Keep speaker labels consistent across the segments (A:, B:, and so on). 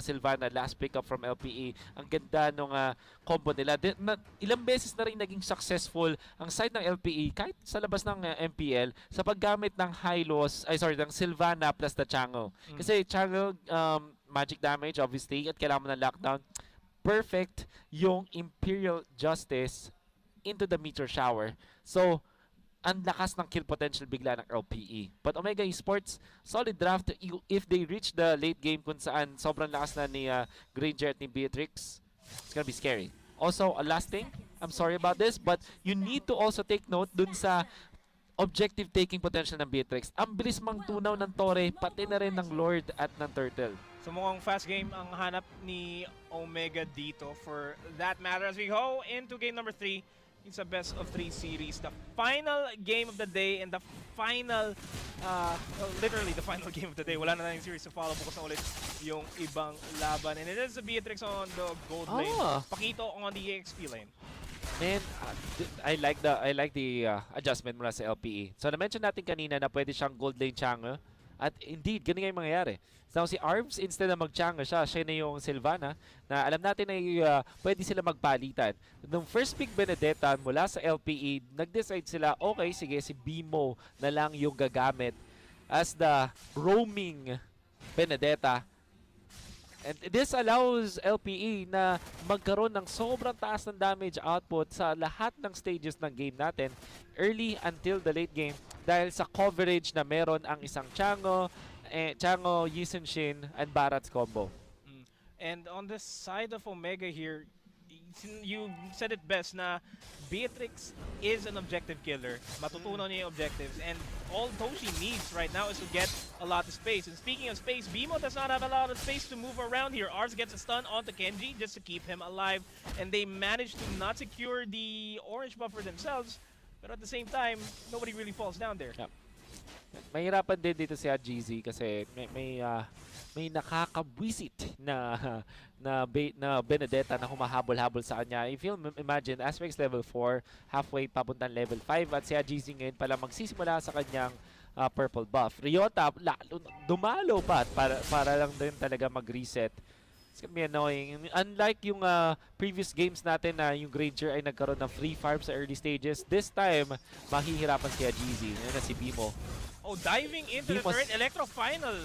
A: Sylvana, last pickup from LPE. Ang ganda nung combo nila. Ilang beses na rin naging successful ang side ng LPE kahit sa labas ng MPL sa paggamit ng ng Sylvana plus the Chango. Kasi Chango, magic damage obviously at kailangan mo ng lockdown. Perfect yung Imperial Justice into the Meteor Shower. So, ang lakas ng kill potential bigla ng LPE. But Omega Esports, solid draft if they reach the late game kung saan sobrang lakas na ni Granger at ni Beatrix. It's gonna be scary. Also, a last thing, I'm sorry about this, but you need to also take note dun sa objective taking potential ng Beatrix. Ang bilis mang tunaw ng Torre, pati na rin ng Lord at ng Turtle.
B: So mukhang fast game ang hanap ni Omega dito for that matter as we go into game number 3. It's a best of 3 series. The final game of the day and the final, literally the final game of the day. Wala na tayong series to follow. Bukas na ulit yung ibang laban. And it is a Beatrix on the gold lane. Pakito on the EXP lane.
A: Man, I like the adjustment mula sa LPE. So na-mention natin kanina na pwede siyang gold lane Chango. At indeed, ganun nga yung mangyayari. So si Arms, instead na mag-Chango siya na yung Sylvana, na alam natin na pwede sila magpalitan. Nung first pick Benedetta mula sa LPE, nag-decide sila, okay, sige, si Bimo na lang yung gagamit as the roaming Benedetta. And this allows LPE na magkaroon ng sobrang taas ng damage output sa lahat ng stages ng game natin, early until the late game, dahil sa coverage na meron ang isang Chango, Yisen Shin, and Barat's combo.
B: And on the side of Omega here, you said it best na Beatrix is an objective killer. Matutunan niya yung objectives. And all Toshi needs right now is to get a lot of space. And speaking of space, Bimo does not have a lot of space to move around here. Ars gets a stun onto Kenji just to keep him alive. And they manage to not secure the orange buff for themselves. But at the same time, nobody really falls down there.
A: Yep. Mahirapan din dito si GZ kasi may nakakabwisit na Benedetta na humahabol-habol sa kanya. If you imagine, Aspects level 4, halfway papuntang level 5 at si GZ ngayon pala magsisimula sa kanyang purple buff. Ryota, dumalo pa para lang din talaga mag-reset. It's gonna be annoying. Unlike yung previous games natin na yung Granger ay nagkaroon ng free farm sa early stages, this time, mahihirapan si GZ. Yan na si Bimo.
B: Oh, diving into the turret, Electro final.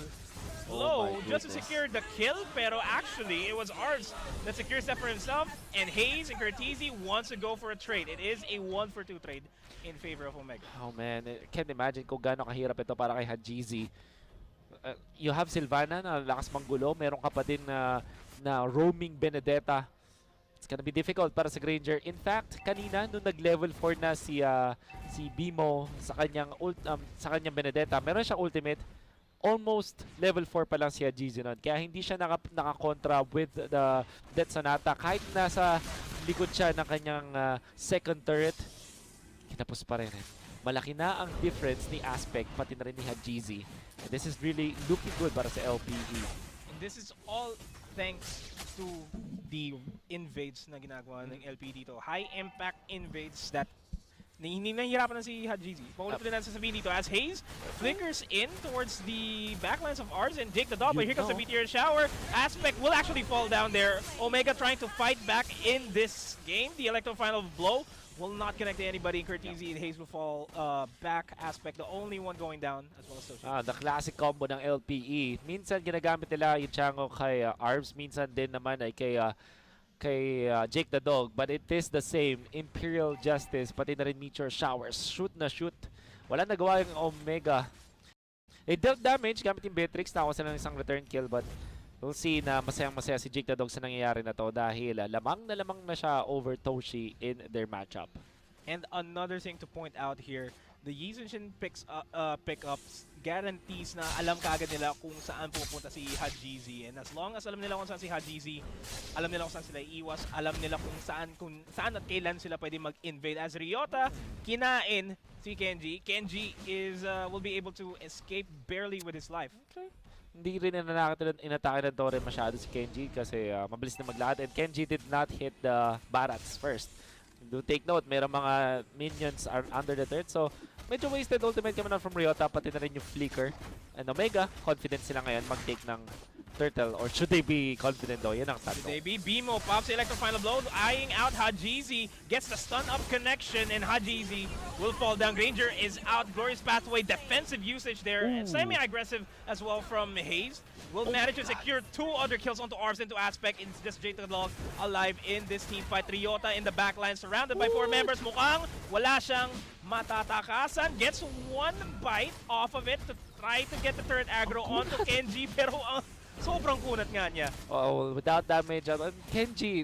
B: Slow, just to secure the kill, pero actually, it was Ars that secures that for himself, and Hayes and Curtizi wants to go for a trade. It is a 1-for-2 trade in favor of Omega.
A: Oh man, I can't imagine kung gaano kahirap ito para kay GZ. You have Sylvana na lakas manggulo, meron ka pa din na roaming Benedetta. It's gonna be difficult para sa Granger. In fact, kanina nung nag-level 4 na si Bimo sa kanyang Benedetta, meron siyang ultimate. Almost level 4 pa lang si GZ nun. Kaya hindi siya nakakontra with the Death Sonata. Kahit nasa likod siya ng kanyang second turret, kinapos pa rin. Malaki na ang difference ni Aspect, pati na rin ni GZ. And this is really looking good para sa LPE.
B: And this is all thanks to the invades na ginagawa ng LPE dito. High impact invades that hindi nahihirapan na si GZ. Paulit din natin sasabihin dito as Hayes flickers in towards the backlines of Ars and Jake the dog. But here comes the Meteor Shower. Aspect will actually fall down there. Omega trying to fight back in this game. The Electro Final Blow will not connect to anybody. Curtizi and Hayes will fall back. Aspect, the only one going down as well as Toshi.
A: The classic combo ng LPE. Minsan ginagamit nila yung Chango kay Arbs. Minsan din naman ay kay Jake the Dog, but it is the same. Imperial Justice, pati na rin Meteor Showers. Shoot na shoot. Wala nagawa yung Omega. They dealt damage gamit yung Beatrix. Nakawa sila ng isang return kill, but we'll see na masayang-masaya si Jake the Dog sa nangyayari na to dahil lamang na siya over Toshi in their matchup.
B: And another thing to point out here, the Yizenshin pickups guarantees na alam kaagad nila kung saan pupunta si GZ. And as long as alam nila kung saan si GZ, alam nila kung saan sila iiwas, alam nila kung saan at kailan sila pwede mag-invade. As Ryota, kinain si Kenji. Kenji will be able to escape barely with his life.
A: Okay. Hindi rin inatake ng Torre masyado si Kenji kasi mabilis na maglakad. And Kenji did not hit the Barats first. Do take note, mayroong mga minions are under the turret. So, medyo wasted ultimate kami na from Ryota, pati na rin yung flicker. And Omega, confident sila ngayon mag-take ng turtle, or should they be confident though? Yan ang tanong.
B: Should they be? Bimo pops the electro final blow, eyeing out Hajizi, gets the stun up connection, and Hajizi will fall down. Granger is out. Glorious Pathway, defensive usage there, and semi-aggressive as well from Hayes. Will manage to secure 2 other kills onto Arvs into Aspect. It's just J-Dog alive in this team fight. Ryota in the backline, surrounded by 4 members. Mukhang wala siyang matatakasan. Gets 1 bite off of it to try to get the turret aggro onto Kenji, pero sobrang kunat nga niya.
A: Oh, without damage, Kenji,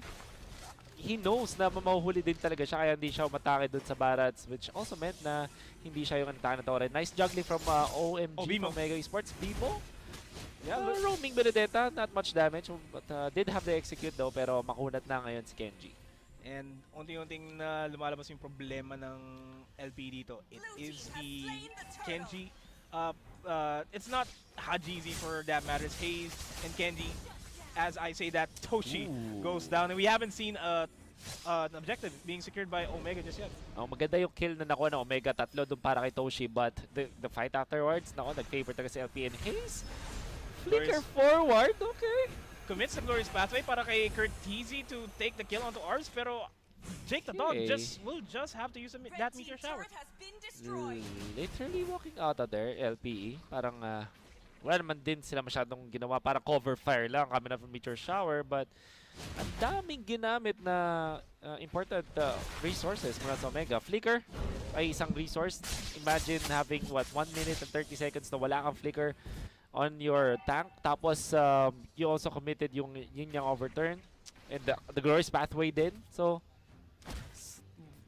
A: he knows na mahuhuli din talaga siya, kaya hindi siya umatake dun sa Barats, which also meant na hindi siya yung antake na Torre. Nice juggling from OMG from Mega Esports. Bimo? Yeah, roaming Benedetta, not much damage, but did have the execute though, pero makunat na ngayon si Kenji.
B: And unti-unting na lumalabas yung problema ng LP dito. It is the Kenji. It's not Hajizi for that matter. It's Hayes and Kenji. As I say that, Toshi goes down. And we haven't seen an objective being secured by Omega just yet.
A: Oh, maganda yung kill na nakuha ng Omega, 3 dun para kay Toshi, but the fight afterwards, nag-favor talaga si LP and Hayes. Flicker forward, okay.
B: Commits the Glorious Pathway para kay Curtizi to take the kill onto Arvs, pero Jake the Dog will just have to use that meteor shower.
A: Literally walking out of there, LPE. Parang wala naman din sila masyadong ginawa. Parang cover fire lang kami na from meteor shower, but ang daming ginamit na important resources mula sa Omega. Flicker ay isang resource. Imagine having 1 minute and 30 seconds na wala kang flicker on your tank. Tapos you also committed yung yin-yang overturn and the Glorious Pathway din. So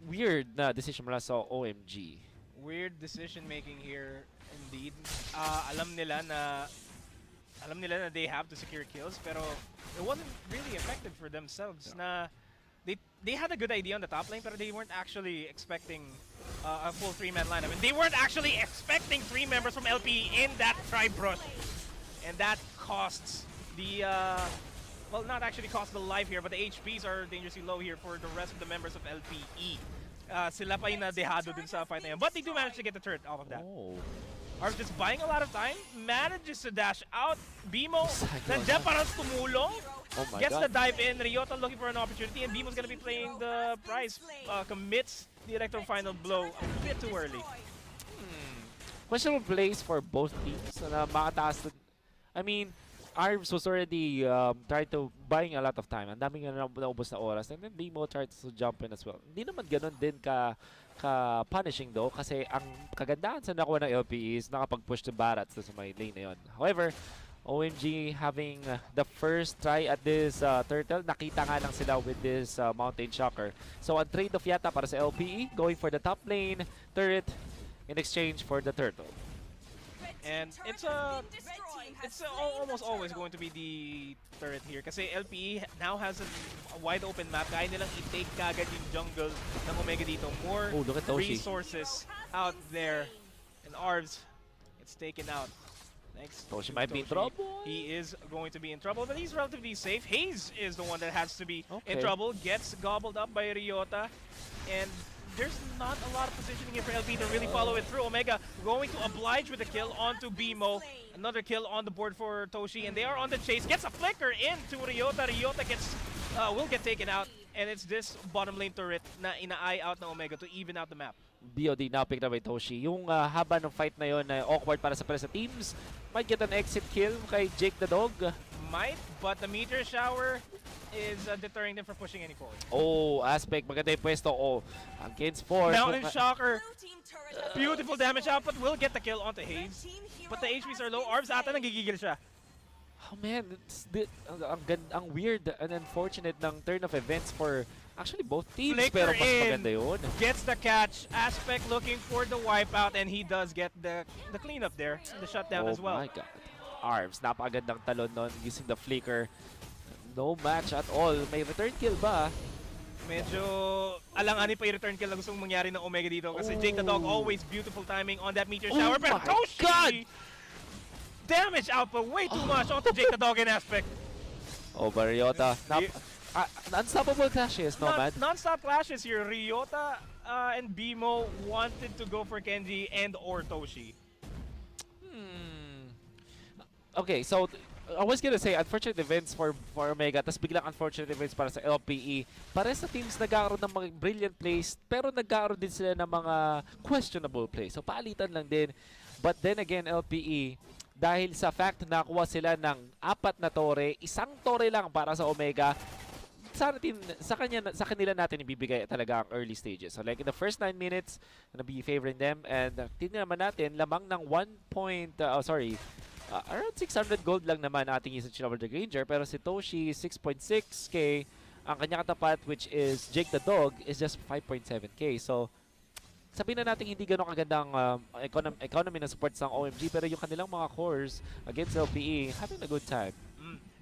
A: weird na decision mula sa OMG.
B: Weird decision making here indeed. Alam nila na they have to secure kills, pero it wasn't really effective for themselves. Na they had a good idea on the top lane, pero they weren't actually expecting a full 3-man line. I mean, they weren't actually expecting 3 members from LP in that tribe brush, and that costs the well, not actually cost the life here, but the HPs are dangerously low here for the rest of the members of LPE. Sila pa yung nadehado dun sa fight na yun. But they do manage to get the turret off of that. Arvs just buying a lot of time, manages to dash out. Bimo, nandiyan para tumulong. Gets the dive in. Ryota looking for an opportunity, and Bimo's gonna be playing the prize. Commits the electro final blow a bit too early.
A: Questionable plays for both teams. Na makataas. I mean, Arvs was already trying to buying a lot of time. Ang daming naubos na oras. And then Bimo tried to jump in as well. Hindi naman ganun din ka-punishing though, kasi ang kagandahan sa nakuha ng LP is nakapag-push to Barats sa may lane na yun. However, OMG having the first try at this turtle, nakita nga lang sila with this Mountain Shocker. So ang trade-off yata para sa LPE, going for the top lane turret in exchange for the turtle.
B: And it's almost always going to be the turret here kasi LPE now has a wide open map. Kaya nilang i-take kagad yung jungle ng Omega dito. More resources out there. And Arvs, it's taken out. Thanks.
A: Toshi might be in trouble.
B: He is going to be in trouble, but he's relatively safe. Hayes is the one that has to be in trouble. Gets gobbled up by Ryota. And there's not a lot of positioning here for LP to really follow it through. Omega going to oblige with a kill onto Bimo. Another kill on the board for Toshi, and they are on the chase. Gets a flicker into Ryota. Ryota will get taken out, and it's this bottom lane turret na ina-eye out na Omega to even out the map.
A: BOD now picked up by Toshi. Yung haba ng fight na yun, awkward para sa teams. Might get an exit kill kay Jake the Dog.
B: Might, but the meteor shower is deterring them from pushing any forward.
A: Oh, Aspect, maganda yung pwesto. Oh, against 4.
B: Mountain Shocker. Beautiful damage output. Will get the kill onto Hayes. But the HPs are low. Arvs ata nagigigil siya.
A: Oh man, ang weird and unfortunate ng turn of events for actually both teams.
B: Flicker
A: pero mas maganda yun.
B: Gets the catch. Aspect looking for the wipeout, and he does get the cleanup there. The shutdown as well.
A: Oh my god. Arvs, napakagandang talon nun using the flicker. No match at all. May return kill ba?
B: Medyo alang-ani pa yung return kill na gustong mangyari ng Omega dito kasi Jake the Dog always beautiful timing on that meteor shower. Pero Toshi! Damage output way too much onto Jake the Dog in Aspect.
A: Oh, but Ryota. Unstoppable clashes, no man?
B: Non-stop clashes here. Ryota and Bimo wanted to go for Kenji and or Toshi.
A: Okay, so I was gonna say unfortunate events for Omega, tas biglang unfortunate events para sa LPE. Para sa teams nagkakaroon ng mga brilliant plays, pero nagkakaroon din sila ng mga questionable plays. So paalitan lang din. But then again, LPE, dahil sa fact na nakuha sila ng 4 na tore, isang tore lang para sa Omega, sa kanila natin ibibigay talaga ang early stages. So like in the first 9 minutes, gonna be favoring them, and tingnan naman natin, lamang ng around 600 gold lang naman ating isang Chinover the Granger, pero si Toshi 6.6k, ang kanya katapat which is Jake the Dog is just 5.7k. So sabihin na natin hindi ganun kagandang economy ng supports ng OMG, pero yung kanilang mga cores against LPE having a good time.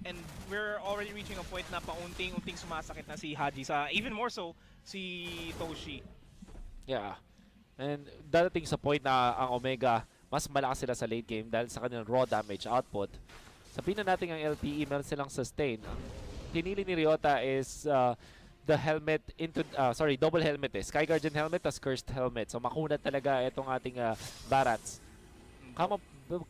B: And we're already reaching a point na paunting-unting sumasakit na si Haji sa even more so si Toshi.
A: Yeah. And dadating sa point na ang Omega mas malakas sila sa late game dahil sa kanilang raw damage output. Sabihin na natin ang LPE meron silang sustain. Ang pinili ni Ryota is the helmet into double helmet Sky Guardian helmet tas cursed helmet. So makunat talaga itong ating Barats.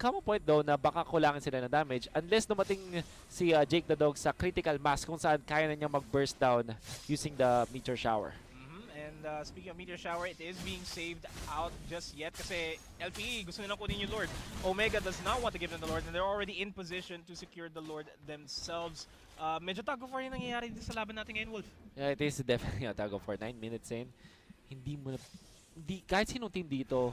A: Come point though na baka kulangin sila ng damage unless dumating si Jake the Dog sa critical mass kung saan kaya na niyang mag-burst down using the meteor shower.
B: And speaking of meteor shower, it is being saved out just yet kasi LPE gusto nilang kunin yung Lord. Omega does not want to give them the Lord and they're already in position to secure the Lord themselves. Medyo tug of war yung nangyayari dito sa laban natin ngayon, Wolf.
A: Yeah, it is definitely a tug of war. 9 minutes in. Kahit sinong team dito,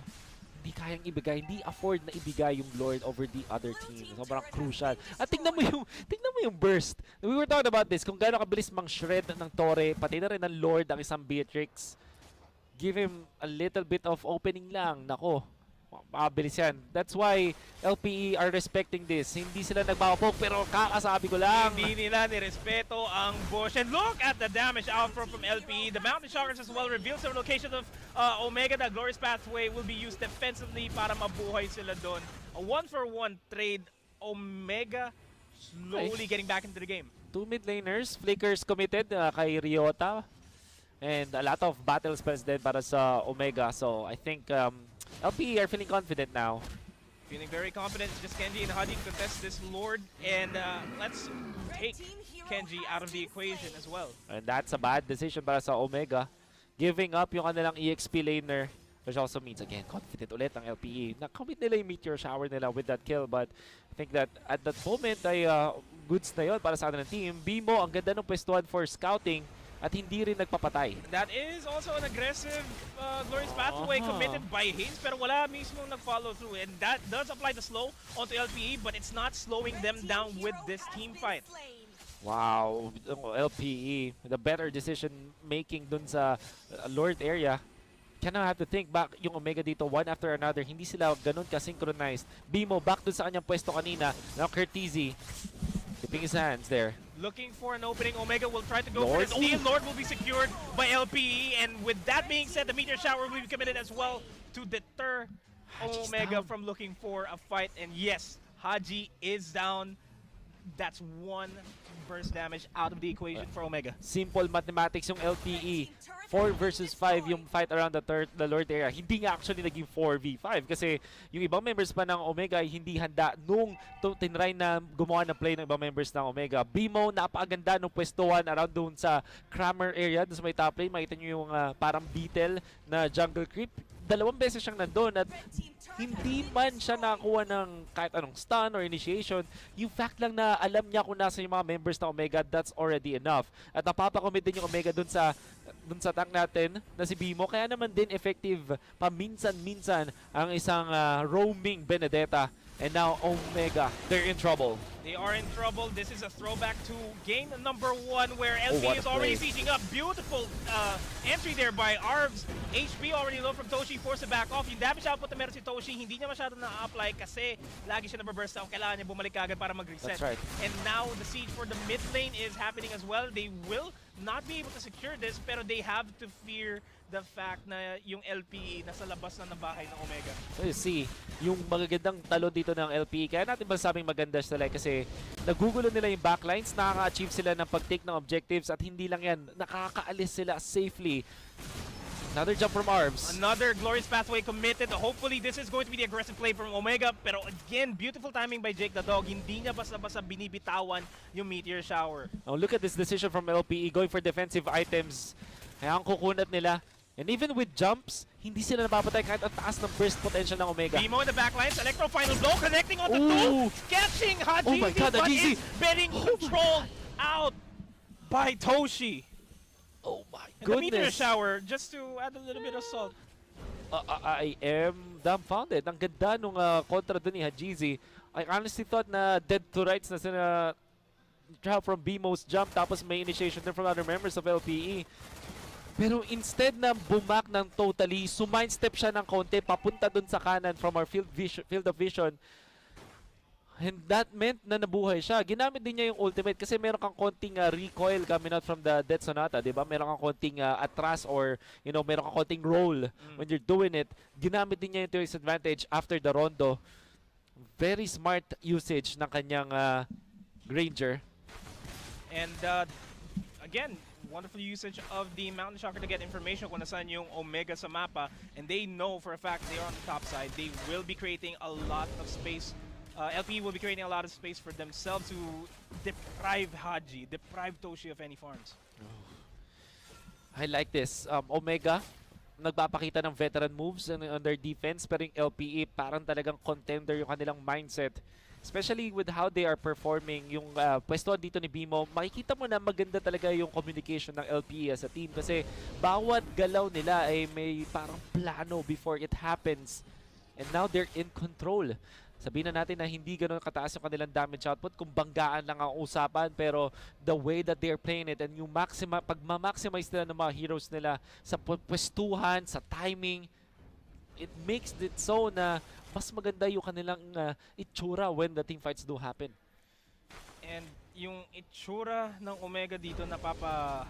A: hindi kayang ibigay, hindi afford na ibigay yung Lord over the other team. Sobrang crucial. At tingnan mo yung burst. We were talking about this, kung gaano kabilis mang-shred ng Tore, pati na rin ng Lord ang isang Beatrix. Give him a little bit of opening lang. Nako, mabilis yan. That's why LPE are respecting this. Hindi sila nagpapapoke, pero kakasabi ko lang.
B: Hindi nila nirespeto ang bush. And look at the damage outflow from LPE. The Mountain Shockers as well reveals the location of Omega. The Glorious Pathway will be used defensively para mabuhay sila doon. A 1-for-1 trade. Omega slowly getting back into the game.
A: 2 mid laners, flickers committed kay Ryota. And a lot of battle spells din para sa Omega. So I think LPE are feeling confident now.
B: Feeling very confident. Just Kenji and Haji contest this Lord. And let's take Kenji out of the equation as well.
A: And that's a bad decision para sa Omega. Giving up yung kanilang EXP laner. Which also means, again, confident ulit ang LPE. Na-commit nila yung meteor shower nila with that kill. But I think that at that moment ay goods na yun para sa kanilang team. Bimo, ang ganda ng pwestuhan for scouting. At hindi rin nagpapatay.
B: That is also an aggressive Glorious Pathway committed by Haynes, pero wala mismo nag-follow through. And that does apply the slow onto LPE, but it's not slowing them down with this team fight.
A: Wow, LPE, the better decision making dun sa Lord area. Kinda have to think back yung Omega dito, one after another. Hindi sila ganun ka-synchronized. Bimo, back dun sa kanyang pwesto kanina. Now Curtizi, tipping his hands there.
B: Looking for an opening. Omega will try to go
A: Lord.
B: for the steal. Lord will be secured by LPE. And with that being said, the meteor shower will be committed as well to deter Omega from looking for a fight. And yes, Haji is down. That's 1 burst damage out of the equation for Omega.
A: Simple mathematics yung LPE. 4 versus 5 yung fight around the Lord area. Hindi nga actually naging 4v5 kasi yung ibang members pa ng Omega ay hindi handa nung tinry na gumawa ng play ng ibang members ng Omega. Bimo, napakaganda nung pwestuhan around doon sa Kramer area, doon sa may top lane. Makita nyo yung parang beetle na jungle creep. 2 beses siyang nandun at hindi man siya nakakuha ng kahit anong stun or initiation. Yung fact lang na alam niya kung nasa yung mga members ng Omega, that's already enough. At napapakomit din yung Omega dun sa tank natin na si Bimo. Kaya naman din effective paminsan-minsan ang isang roaming Benedetta. And now Omega, they're in trouble.
B: They are in trouble. This is a throwback to game number 1 where LP is already sieging up. Beautiful entry there by Arvs. HP already low from Toshi, forced to back off. Yung damage output na meron si Toshi, hindi niya masyado na-apply kasi lagi siya nababurst out. Kailangan niya bumalik agad para mag-reset.
A: That's right.
B: And now the siege for the mid lane is happening as well. They will not be able to secure this, pero they have to fear the fact na yung LPE nasa labas na ng bahay ng Omega.
A: So you see, yung magagandang talo dito ng LPE, kaya natin masabing maganda sila kasi nagugulo nila yung backlines, nakaka-achieve sila ng pag-take ng objectives at hindi lang yan, nakakaalis sila safely. Another jump from Arms.
B: Another glorious pathway committed. Hopefully, this is going to be the aggressive play from Omega. Pero again, beautiful timing by Jake the Dog. Hindi niya basta-basta binibitawan yung Meteor Shower.
A: Now look at this decision from LPE going for defensive items. Kaya ang kukunat nila. And even with jumps, hindi sila napapatay kahit ang taas ng burst potential ng Omega.
B: Bimo in the backlines. Electro final blow connecting on the
A: Ooh.
B: two. Catching Haji.
A: Oh my God,
B: but
A: Hajizi.
B: it's being controlled out by Toshi.
A: Oh my
B: And the Meteor
A: goodness.
B: Shower, just to add a little bit of salt.
A: I am dumbfounded. Ang ganda nung kontra dun ni Hajizi. I honestly thought na dead to rights na sila from Bimo's jump tapos may initiation din from other members of LPE. Pero instead na bumak ng totally, sumindstep siya ng konti papunta dun sa kanan from our field of vision. And that meant na nabuhay siya. Ginamit din niya yung ultimate kasi meron kang konting recoil coming out from the Death Sonata, di ba? Meron kang konting atras or, you know, meron kang konting roll when you're doing it. Ginamit din niya yung to his advantage after the rondo. Very smart usage ng kanyang Granger.
B: And again, wonderful usage of the Mountain Shocker to get information kung nasaan yung Omega sa mapa. And they know for a fact they're on the top side. They will be creating a lot of space. LPE will be creating a lot of space for themselves to deprive Haji, deprive Toshi of any farms.
A: I like this. Omega, nagpapakita ng veteran moves on their defense, pero yung LPE parang talagang contender yung kanilang mindset. Especially with how they are performing, yung pwesto dito ni Bimo, makikita mo na maganda talaga yung communication ng LPE as a team kasi bawat galaw nila ay may parang plano before it happens. And now they're in control. Sabihin na natin na hindi ganoon kataas yung kanilang damage output kung banggaan lang ang usapan, pero the way that they're playing it and yung pagma-maximize nila ng mga heroes nila sa pwestuhan, sa timing, it makes it so na mas maganda yung kanilang itsura when the team fights do happen.
B: And yung itsura ng Omega dito napapa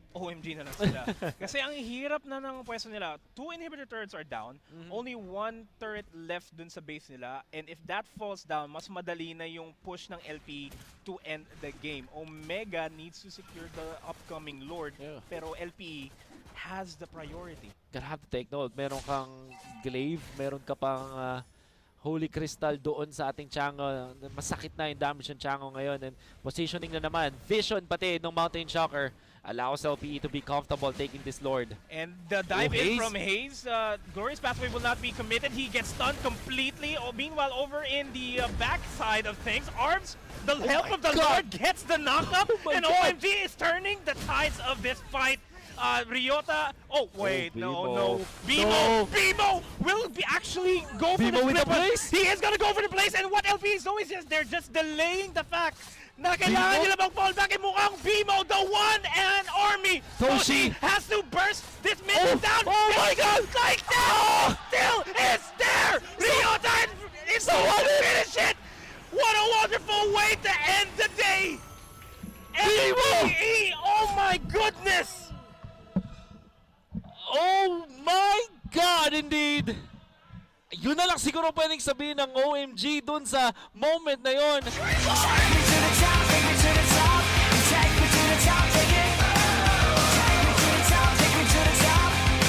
B: OMG na lang sila. Kasi ang hirap na ng pwesto nila. 2 inhibitor turrets are down. Only 1 turret left dun sa base nila. And if that falls down, mas madali na yung push ng LP to end the game. Omega needs to secure the upcoming Lord.
A: Yeah.
B: Pero LP has the priority.
A: Gotta have to take note. Meron kang Glaive, meron ka pang Holy Crystal doon sa ating Chango. Masakit na yung damage ng Chango ngayon. And positioning na naman. Vision pati ng Mountain Shocker allows LPE to be comfortable taking this Lord.
B: And the dive in
A: Hayes.
B: from Hayes, Glorious Pathway will not be committed. He gets stunned completely. Meanwhile, over in the backside of things, Arms, the help of the Lord, gets the knockup, and OMG is turning the tides of this fight. Ryota, oh wait, no. Bimo will actually go for
A: Bimo
B: the
A: with the
B: flip.
A: place?
B: He is gonna go for the place, and what LP is doing is they're just delaying the fact na kailangan nila mag-fall back, and mukhang Bimo, the one and army.
A: Toshi
B: has to burst this mid down.
A: Oh my God!
B: Like that! Still is there! Ryota is the one to finish it! What a wonderful way to end the day! LPE, oh my goodness!
A: Oh my God, indeed! Yun na lang siguro pwedeng sabihin ng OMG dun sa moment na yon.